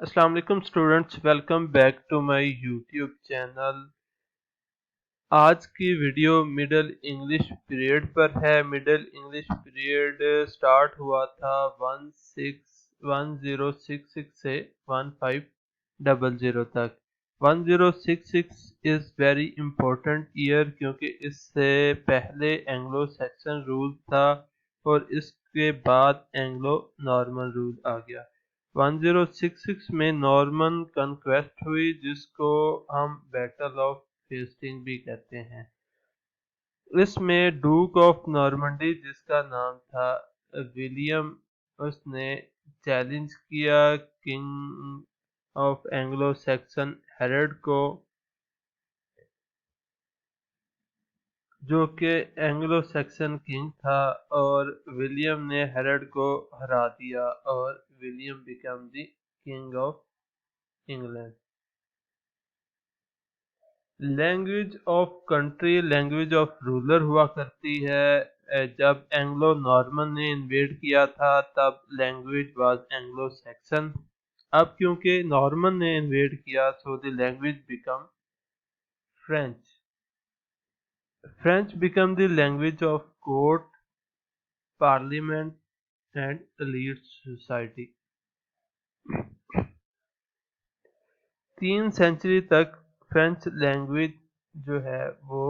السلام علیکم students, welcome back to my YouTube channel. آج کی ویڈیو مڈل انگلش پیریڈ پر ہے۔ مڈل انگلش پیریڈ سٹارٹ ہوا تھا 1066 سے 1500 تک۔ 1066 از ویری امپورٹنٹ ایئر کیونکہ اس سے پہلے اینگلو سیکسن رول تھا اور اس کے بعد اینگلو نارمل رول آ گیا۔ 1066 میں نارمن کنکویسٹ ہوئی جس کو ہم بیٹل آف ہیسٹنگ بھی کہتے ہیں۔ اس میں ڈوک آف نارمنڈی جس کا نام تھا ولیم، اس نے چیلنج کیا king of Anglo Saxon heard کو، جو کہ اینگلو سیکسن کنگ تھا، اور ولیم نے ہیرڈ کو ہرا دیا اور William became the king of England. Language of country language of ruler ہوا کرتی ہے۔ جب اینگلو نارمن نے انویڈ کیا تھا تب لینگویج واز اینگلو سیکسن۔ اب کیونکہ نارمن نے انویڈ کیا so the language became French. French became the language of court, parliament and elite society. 3 century تک فرینچ لینگویج جو ہے وہ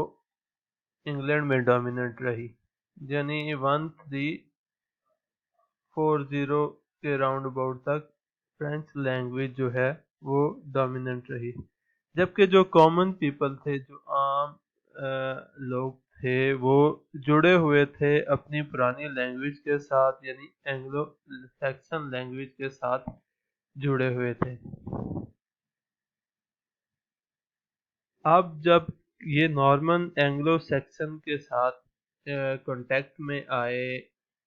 انگلینڈ میں ڈومیننٹ رہی، یعنی 1340 کے راؤنڈ اباؤٹ تک فرینچ لینگویج جو ہے وہ ڈومیننٹ رہی، جبکہ جو کامن پیپل تھے، جو عام لوگ تھے، وہ جڑے ہوئے تھے اپنی پرانی لینگویج کے ساتھ، یعنی اینگلو سیکسن لینگویج کے ساتھ جڑے ہوئے تھے۔ اب جب یہ نارمن اینگلو سیکسن کے ساتھ کانٹیکٹ میں آئے،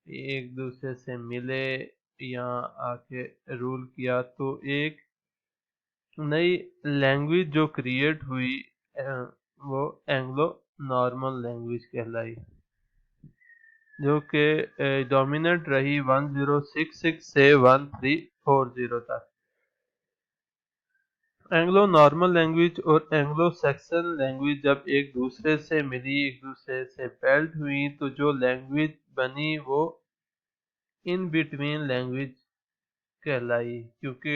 ایک دوسرے سے ملے یا آ کے رول کیا، تو ایک نئی لینگویج جو کریٹ ہوئی وہ اینگلو نارمل لینگویج کہلائی، جو کہ ڈومیننٹ رہی 1066 سے 1340 تک۔ اینگلو نارمل لینگویج اور اینگلو سیکسن لینگویج جب ایک دوسرے سے ملی، ایک دوسرے سے بیلٹ ہوئی، تو جو لینگویج بنی وہ ان بٹوین لینگویج کہلائی، کیونکہ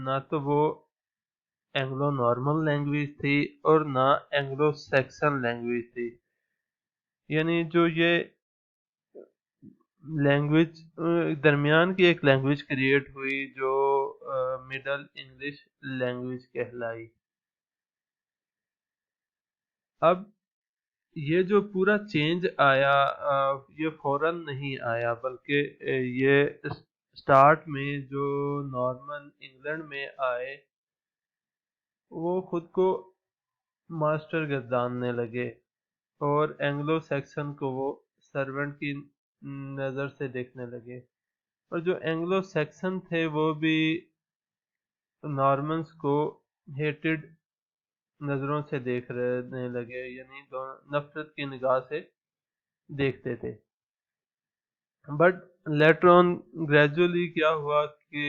نہ تو وہ اینگلو نارمل لینگویج تھی اور نہ اینگلو سیکسن لینگویج تھی، یعنی جو یہ لینگویج درمیان کی ایک لینگویج کریٹ ہوئی جو مڈل انگلش لینگویج کہلائی۔ اب یہ جو پورا چینج آیا یہ فوراً نہیں آیا، بلکہ یہ سٹارٹ میں جو نارمن انگلینڈ میں آئے وہ خود کو ماسٹر گرداننے لگے اور اینگلو سیکسن کو وہ سرونٹ کی نظر سے دیکھنے لگے، اور جو اینگلو سیکسن تھے وہ بھی نارمنز کو ہیٹڈ نظروں سے دیکھنے لگے، یعنی نفرت کی نگاہ سے دیکھتے تھے۔ بٹ لیٹر آن گریجولی کیا ہوا کہ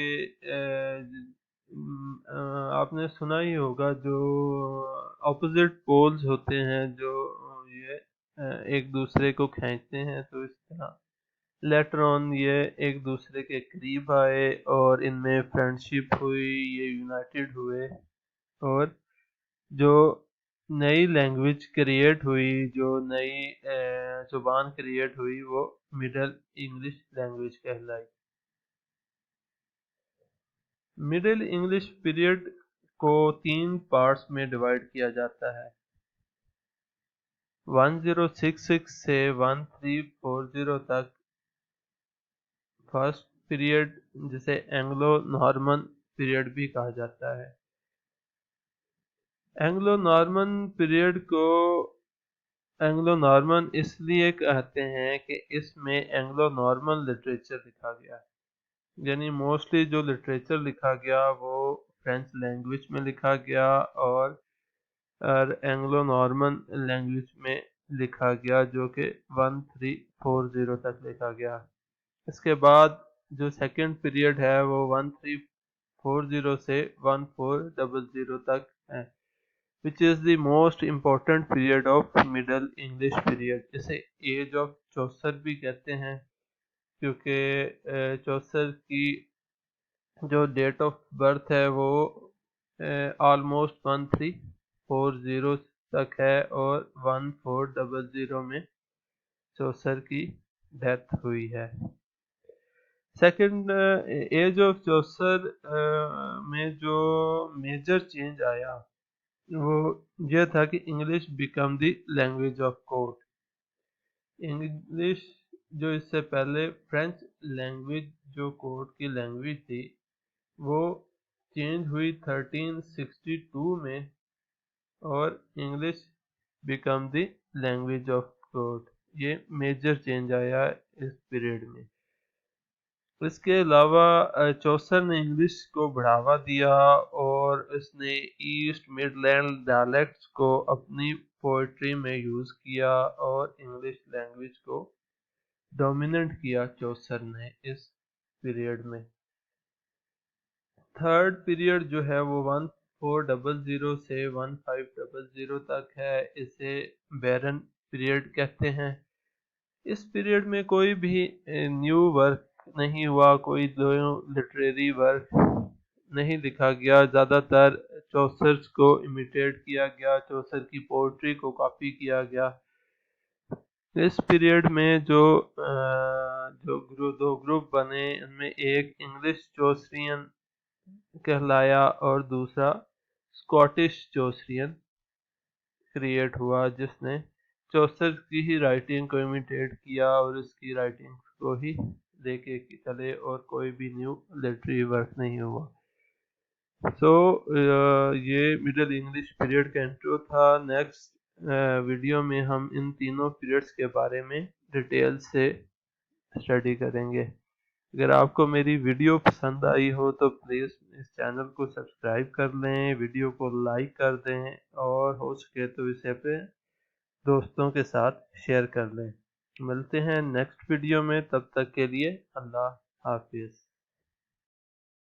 آپ نے سنا ہی ہوگا جو اپوزٹ پولز ہوتے ہیں جو یہ ایک دوسرے کو کھینچتے ہیں، تو اس طرح لیٹر آن یہ ایک دوسرے کے قریب آئے اور ان میں فرینڈشپ ہوئی، یہ یونائٹڈ ہوئے، اور جو نئی لینگویج کریٹ ہوئی، جو نئی زبان کریٹ ہوئی، وہ مڈل انگلش لینگویج کہلائی۔ مڈل انگلش پیریڈ کو 3 پارٹس میں ڈیوائڈ کیا جاتا ہے۔ 1066 سے 1340 تک فرسٹ پیریڈ، جسے اینگلو نارمن پیریڈ بھی کہا جاتا ہے۔ اینگلو نارمن پیریڈ کو اینگلو نارمن اس لیے کہتے ہیں کہ اس میں اینگلو نارمن لٹریچر لکھا گیا ہے، یعنی موسٹلی جو لٹریچر لکھا گیا وہ فرینچ لینگویج میں لکھا گیا اور اینگلو نارمن لینگویج میں لکھا گیا، جو کہ 1340 تک لکھا گیا۔ اس کے بعد جو سیکنڈ پیریڈ ہے وہ 1340 1440 سے 1400 تک ہے which is the most important period of middle English period. اسے ایج آف چوسر بھی کہتے ہیں کیونکہ چوسر کی جو ڈیٹ آف برتھ ہے وہ آلموسٹ 1340 تک ہے اور 1400 میں چوسر کی ڈیتھ ہوئی ہے. سیکنڈ ایج آف چوسر میں جو میجر چینج آیا وہ یہ تھا کہ English become the language of court. English جو اس سے پہلے فرینچ لینگویج جو کورٹ کی لینگویج تھی وہ چینج ہوئی 1362 میں اور English become the language of court. یہ میجر چینج آیا اس پیریڈ میں. اس کے علاوہ چوسر نے انگلش کو بڑھاوا دیا اور اس نے ایسٹ مڈ لینڈ ڈائلیکٹس کو اپنی پوئٹری میں یوز کیا اور انگلش لینگویج کو ڈومیننٹ کیا چوسر نے اس پیریڈ میں. تھرڈ پیریڈ جو ہے وہ 1400 سے 1500 تک ہے. اسے بیرن پیریڈ کہتے ہیں. اس پیریڈ میں کوئی بھی نیو ورک نہیں ہوا, کوئی لٹریری ورک نہیں لکھا گیا. زیادہ تر چوسرز کو امیٹیٹ کیا گیا, چوسر کی پوئٹری کو کاپی کیا گیا. اس پیریڈ میں جو دو گروپ بنے ان میں ایک انگلش چوسرین کہلایا اور دوسرا اسکاٹش چوسرین کریٹ ہوا جس نے چوسر کی ہی رائٹنگ کو امیٹیٹ کیا اور اس کی رائٹنگ کو ہی لے کے چلے اور کوئی بھی نیو لٹری ورک نہیں ہوا. سو یہ مڈل انگلش پیریڈ کا انٹرو تھا. نیکسٹ ویڈیو میں ہم ان تینوں پیریڈز کے بارے میں ڈیٹیل سے اسٹڈی کریں گے. اگر آپ کو میری ویڈیو پسند آئی ہو تو پلیز اس چینل کو سبسکرائب کر لیں, ویڈیو کو لائک کر دیں اور ہو سکے تو اسے اپنے دوستوں کے ساتھ شیئر کر لیں. ملتے ہیں نیکسٹ ویڈیو میں, تب تک کے لیے اللہ حافظ.